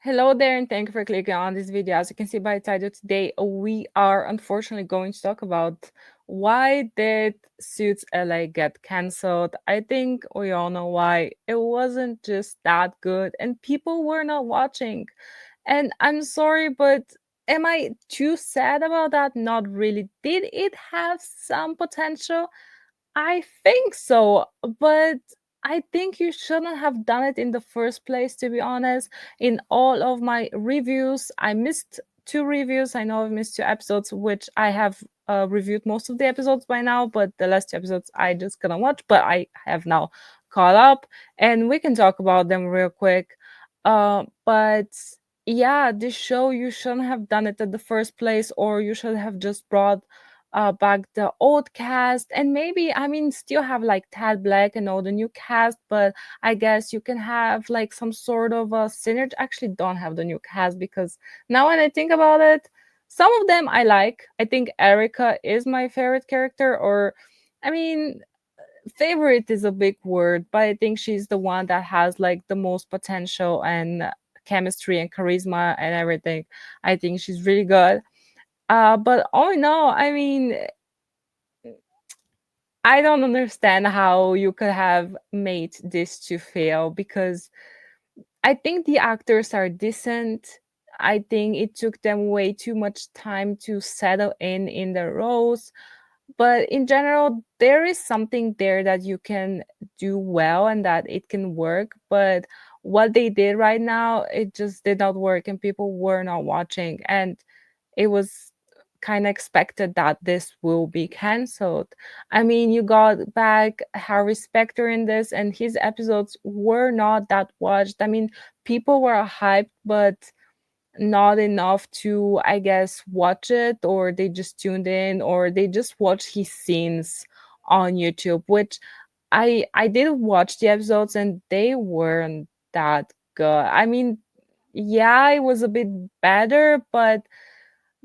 Hello there, and thank you for clicking on this video. As you can see by the title, today we are unfortunately going to talk about why did Suits LA get cancelled. I think we all know why. It wasn't just that good, and people were not watching. And I'm sorry, but am I too sad about that? Not really. Did it have some potential? I think so, but I think you shouldn't have done it in the first place, to be honest. In all of my reviews, I missed two reviews. I know I've missed two episodes, which I have reviewed most of the episodes by now, but the last two episodes I just couldn't watch, but I have now caught up and we can talk about them real quick. But yeah, this show, you shouldn't have done it at the first place, or you should have just brought back the old cast, and maybe, I mean, still have like Tad Black and all the new cast, but I guess you can have like some sort of a synergy. Actually, don't have the new cast, because now when I think about it, some of them I like. I think Erica is my favorite character, or I mean, favorite is a big word, but I think she's the one that has like the most potential and chemistry and charisma and everything. I think she's really good. But all in all, I mean, I don't understand how you could have made this to fail, because I think the actors are decent. I think it took them way too much time to settle in their roles. But in general, there is something there that you can do well and that it can work. But what they did right now, it just did not work, and people were not watching. And it was kind of expected that this will be canceled. I mean, you got back Harry Specter in this, and his episodes were not that watched. I mean, people were hyped, but not enough to, I guess, watch it, or they just tuned in, or they just watched his scenes on YouTube, which I did watch the episodes and they weren't that good. I mean, yeah, it was a bit better, but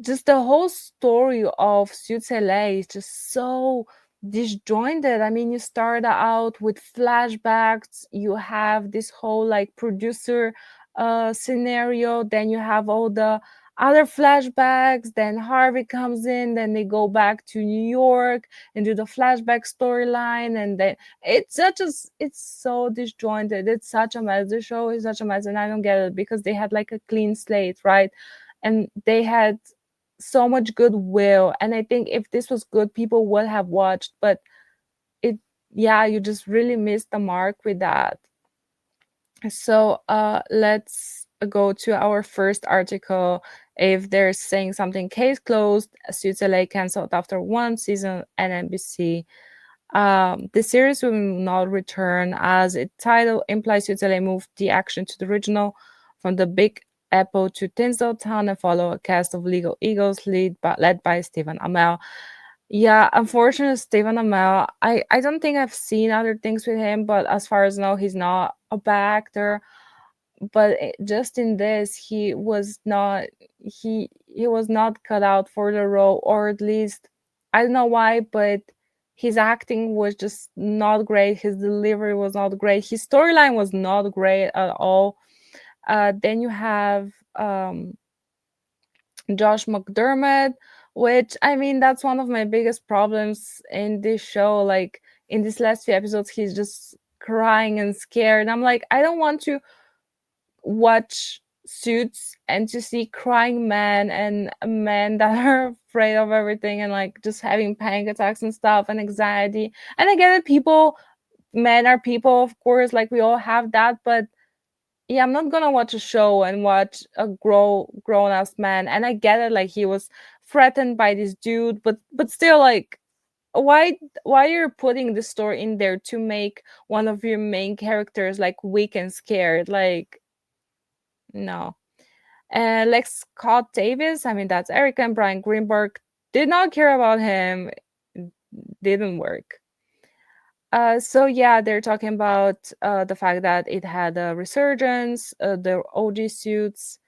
just the whole story of Suits LA is just so disjointed. I mean, you start out with flashbacks, you have this whole like producer scenario, then you have all the other flashbacks, then Harvey comes in, then they go back to New York and do the flashback storyline, and then it's so disjointed. It's such a mess. The show is such a mess, and I don't get it, because they had like a clean slate, right? And they had so much goodwill, and I think if this was good, people would have watched. But it, yeah, you just really missed the mark with that. So let's go to our first article. If they're saying something, case closed, Suits LA canceled after one season at NBC. The series will not return, as its title implies. Suits LA moved the action to the original from the Big Apple to Tinseltown, and follow a cast of legal eagles led by Stephen Amell. Yeah, unfortunately, Stephen Amell, I don't think I've seen other things with him, but as far as I know, he's not a bad actor. But just in this, he was not cut out for the role, or at least I don't know why, but his acting was just not great. His delivery was not great. His storyline was not great at all. Then you have Josh McDermott, which, I mean, that's one of my biggest problems in this show. Like, in these last few episodes, he's just crying and scared. I'm like, I don't want to watch Suits and to see crying men and men that are afraid of everything, and like just having panic attacks and stuff and anxiety. And I get it, men are people, of course, like we all have that, but yeah, I'm not gonna watch a show and watch a grown ass man. And I get it, like he was threatened by this dude, but still, like, why you're putting the story in there to make one of your main characters like weak and scared? Like, no. Lex Scott Davis, I mean, that's Erica, and Brian Greenberg, did not care about him. Didn't work. So yeah, they're talking about the fact that it had a resurgence, the OG suits,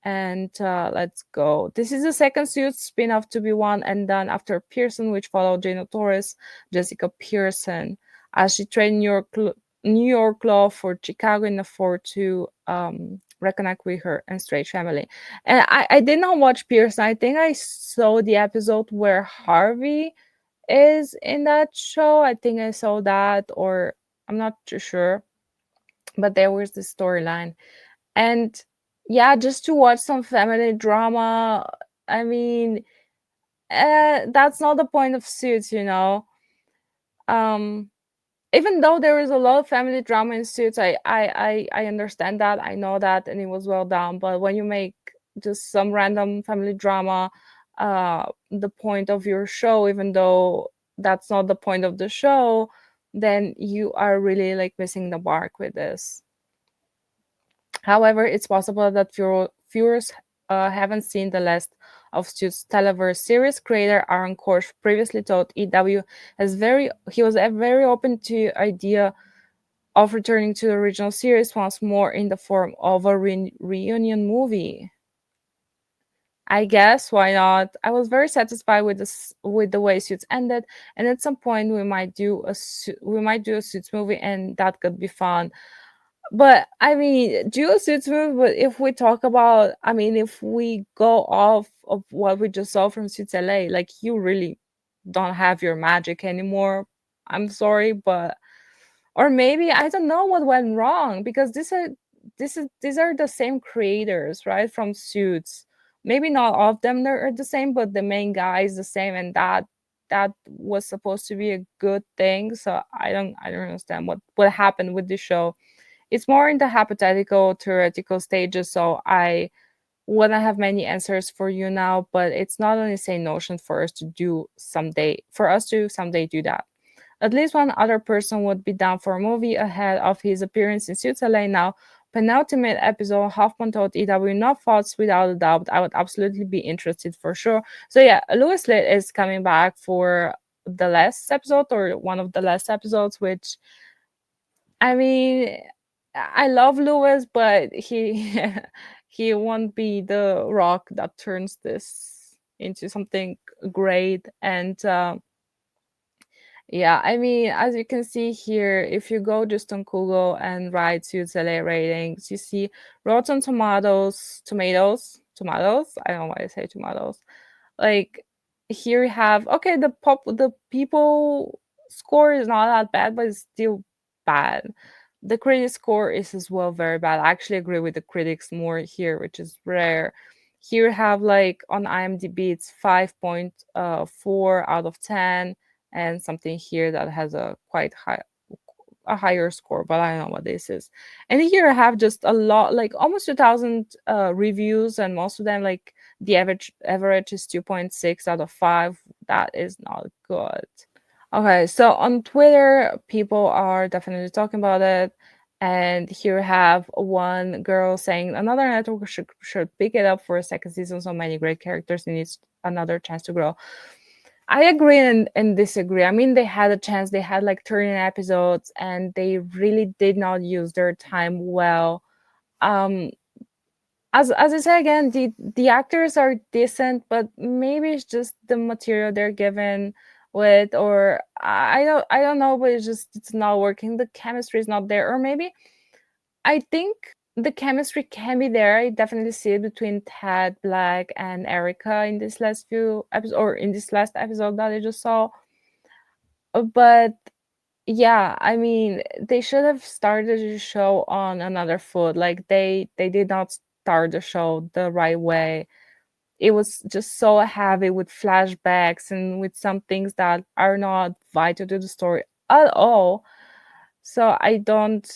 and let's go. This is the second Suits spin-off to be one and done after Pearson, which followed Jane Torres, Jessica Pearson, as she trained New York law for Chicago in the 4-2 reconnect with her estranged family. And I did not watch Pearson. I think I saw the episode where Harvey is in that show. I think I saw that, or I'm not too sure. But there was the storyline. And yeah, just to watch some family drama, I mean, that's not the point of Suits, you know. Um, Even though there is a lot of family drama in Suits, I understand that, I know that, and it was well done. But when you make just some random family drama the point of your show, even though that's not the point of the show, then you are really like missing the mark with this. However, it's possible that viewers haven't seen the last of Suits Televerse series. Creator Aaron Korsh previously told EW he was very open to idea of returning to the original series once more in the form of a reunion movie. I guess why not? I was very satisfied with with the way Suits ended, and at some point we might do a Suits movie, and that could be fun. But I mean, dual suits move. But if we talk about, I mean, if we go off of what we just saw from Suits LA, like you really don't have your magic anymore. I'm sorry, but or maybe I don't know what went wrong because these are the same creators, right? From Suits. Maybe not all of them are the same, but the main guy is the same, and that was supposed to be a good thing. So I don't understand what happened with the show. It's more in the hypothetical, theoretical stages, so I wouldn't have many answers for you now, but it's not an insane notion for us to someday do that. At least one other person would be down for a movie ahead of his appearance in Suits LA now. Penultimate episode, Hoffman told EW, no thoughts without a doubt. I would absolutely be interested for sure. So yeah, Louis Litt is coming back for the last episode or one of the last episodes, which I mean, I love Lewis, but he he won't be the rock that turns this into something great. And yeah, I mean, as you can see here, if you go just on Google and write Suits LA ratings, you see Rotten Tomatoes. I don't know why I say tomatoes. Like here we have okay, the people score is not that bad, but it's still bad. The critic score is as well very bad. I actually agree with the critics more here, which is rare. Here we have like on IMDb it's 5.4 out of 10, and something here that has a higher score, but I don't know what this is. And here I have just a lot, like almost 2,000 reviews, and most of them like the average is 2.6 out of 5. That is not good. Okay, so on Twitter, people are definitely talking about it. And here we have one girl saying another network should pick it up for a second season. So many great characters, it needs another chance to grow. I agree and disagree. I mean, they had a chance. They had like 13 episodes, and they really did not use their time well. Um, as I say again, the actors are decent, but maybe it's just the material they're given with, or I don't know, but it's not working. The chemistry is not there, or maybe I think the chemistry can be there. I definitely see it between Ted Black and Erica in this last few episodes, or in this last episode that I just saw. But yeah, I mean, they should have started the show on another foot. Like they did not start the show the right way. It was just so heavy with flashbacks and with some things that are not vital to the story at all. So I don't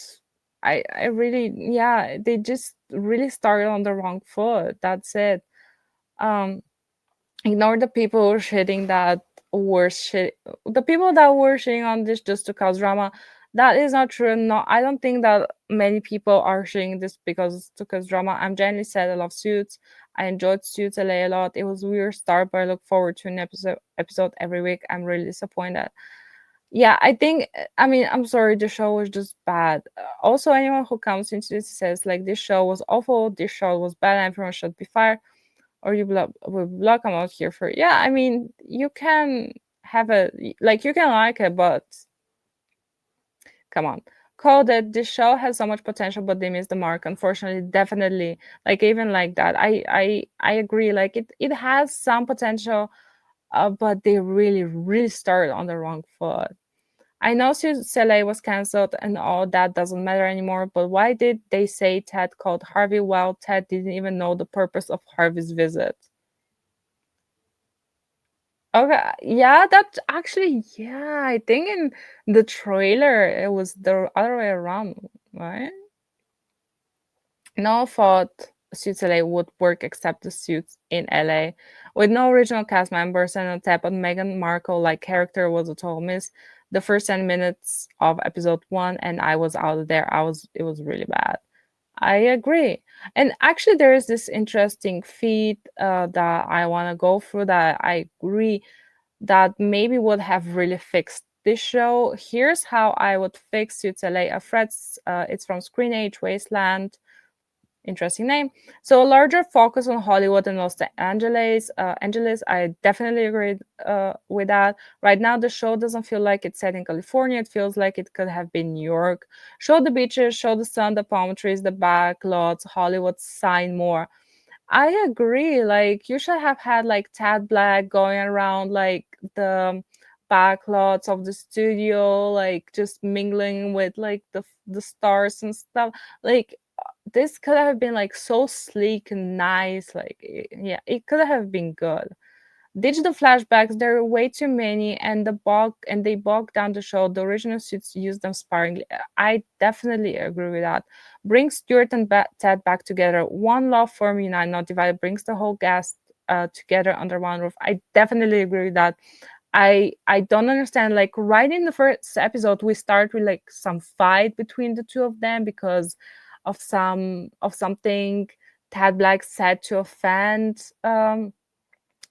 I really, yeah, they just really started on the wrong foot. That's it. Um Ignore the people shitting that were shit the people that were shitting on this just to cause drama. That is not true. No, I don't think that many people are shitting this because to cause drama. I'm genuinely sad. I love Suits. I enjoyed Suits LA a lot. It was a weird start, but I look forward to an episode every week. I'm really disappointed. Yeah, I think, I mean, I'm sorry, the show was just bad. Also, anyone who comes into this says like this show was awful, this show was bad, and everyone should be fired, or will block them out here for. Yeah, I mean, you can have a like you can like it, but come on. called it. This show has so much potential, but they missed the mark. Unfortunately, definitely. Like even like that, I agree. Like it has some potential, but they really started on the wrong foot. I know Soleil was cancelled and all that doesn't matter anymore, but why did they say Ted called Harvey while Ted didn't even know the purpose of Harvey's visit? Okay, yeah, that actually, yeah, I think in the trailer it was the other way around, right? No thought Suits LA would work except the suits in LA. With no original cast members and a tap on Meghan Markle like character was a total miss. The first 10 minutes of episode one and I was out of there. It was really bad. I agree. And actually there is this interesting feed that I wanna go through that I agree that maybe would have really fixed this show. Here's how I would fix Suits LA. A threats. It's from Screen Age Wasteland. Interesting name. So a larger focus on Hollywood and Los Angeles. Angeles, I definitely agree with that. Right now, the show doesn't feel like it's set in California. It feels like it could have been New York. Show the beaches, show the sun, the palm trees, the back lots. Hollywood sign more. I agree. Like you should have had like Tad Black going around like the backlots of the studio, like just mingling with like the stars and stuff. Like this could have been like so sleek and nice. Like yeah, it could have been good. Digital flashbacks, there are way too many, and they bog down the show. The original suits use them sparingly. I definitely agree with that. Bring Stuart and Ted back together. One love form unite, not divided. Brings the whole cast together under one roof. I definitely agree with that. I don't understand. Like right in the first episode, we start with like some fight between the two of them because of something Tad Black said to offend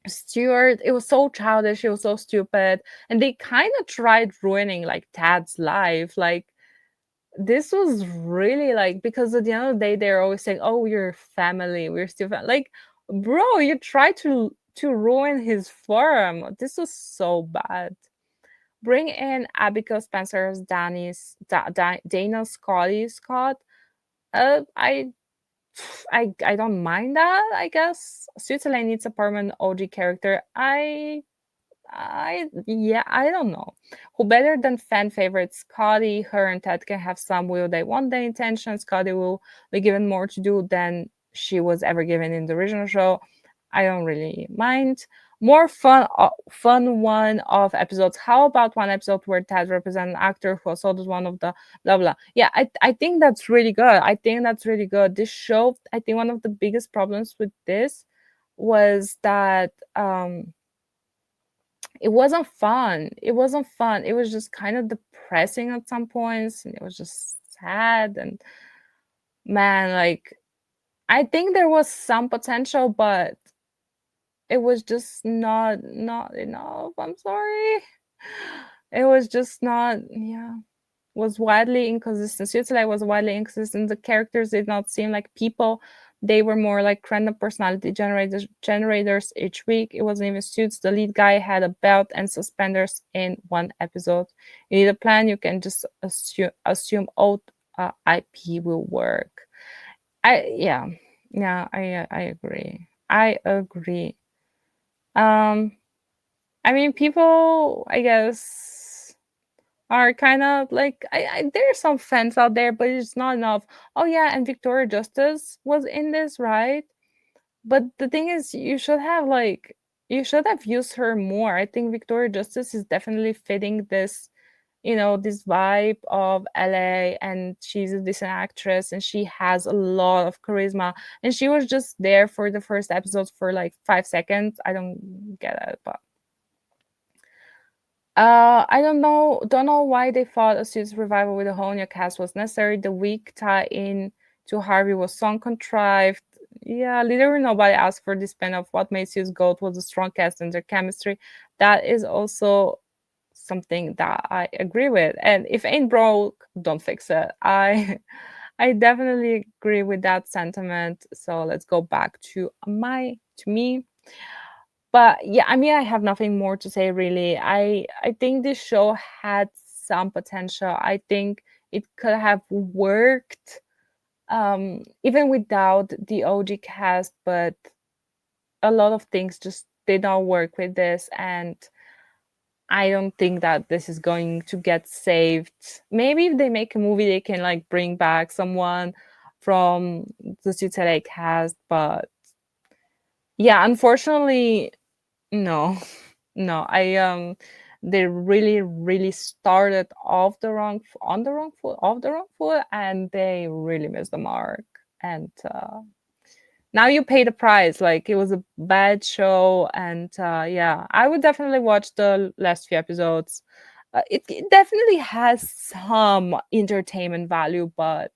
Stuart. It was so childish, it was so stupid. And they kind of tried ruining like Tad's life. Like this was really like because at the end of the day they're always saying, oh, we're family, we're still like bro, you tried to ruin his farm. This was so bad. Bring in Abigail Spencer as Dana Scott. I I don't mind that, I guess. Switzerland needs a permanent OG character. Yeah, I don't know. Who better than fan favorite Scotty? Her and Ted can have some will they want their intentions. Scotty will be given more to do than she was ever given in the original show. I don't really mind. More fun one of episodes. How about one episode where Ted represents an actor who assaulted one of the blah blah? Yeah, I think that's really good. I think that's really good. This show, I think one of the biggest problems with this was that it wasn't fun. It wasn't fun. It was just kind of depressing at some points, and it was just sad. And man, like I think there was some potential, but it was just not enough. I'm sorry. It was just not. Yeah, was widely inconsistent. Suicide was widely inconsistent. The characters did not seem like people. They were more like random personality generators each week. It wasn't even suits. The lead guy had a belt and suspenders in one episode. You need a plan. You can just assume old IP will work. I yeah yeah I agree. I agree. Um, I mean, people, I guess are kind of like there's some fans out there, but it's not enough. Oh yeah, and Victoria Justice was in this, right? But the thing is, you should have used her more. I think Victoria Justice is definitely fitting this, this vibe of LA, and she's a decent actress and she has a lot of charisma. And she was just there for the first episode for like 5 seconds. I don't get it, but I don't know why they thought a Suits revival with a whole new cast was necessary. The weak tie-in to Harvey was so contrived. Yeah, literally nobody asked for this spin-off. What made Suits Gold was a strong cast and their chemistry. That is also something that I agree with. And if ain't broke, don't fix it. I definitely agree with that sentiment. So let's go back to me. But yeah, I mean, I have nothing more to say really. I think this show had some potential. I think it could have worked even without the OG cast, but a lot of things just did not work with this, and I don't think that this is going to get saved. Maybe if they make a movie, they can like bring back someone from the Suits LA cast, but yeah, unfortunately, no, no. They really, really started off the wrong on the wrong foot, off the wrong foot, and they really missed the mark. And now you pay the price. Like it was a bad show, and yeah, I would definitely watch the last few episodes. It definitely has some entertainment value, but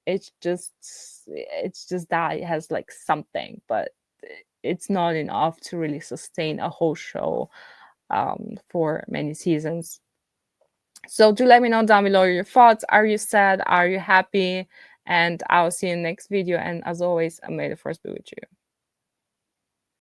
it's just it's just that it has like something, but it's not enough to really sustain a whole show for many seasons. So do let me know down below your thoughts. Are you sad? Are you happy? And I'll see you in the next video. And as always, may the force be with you.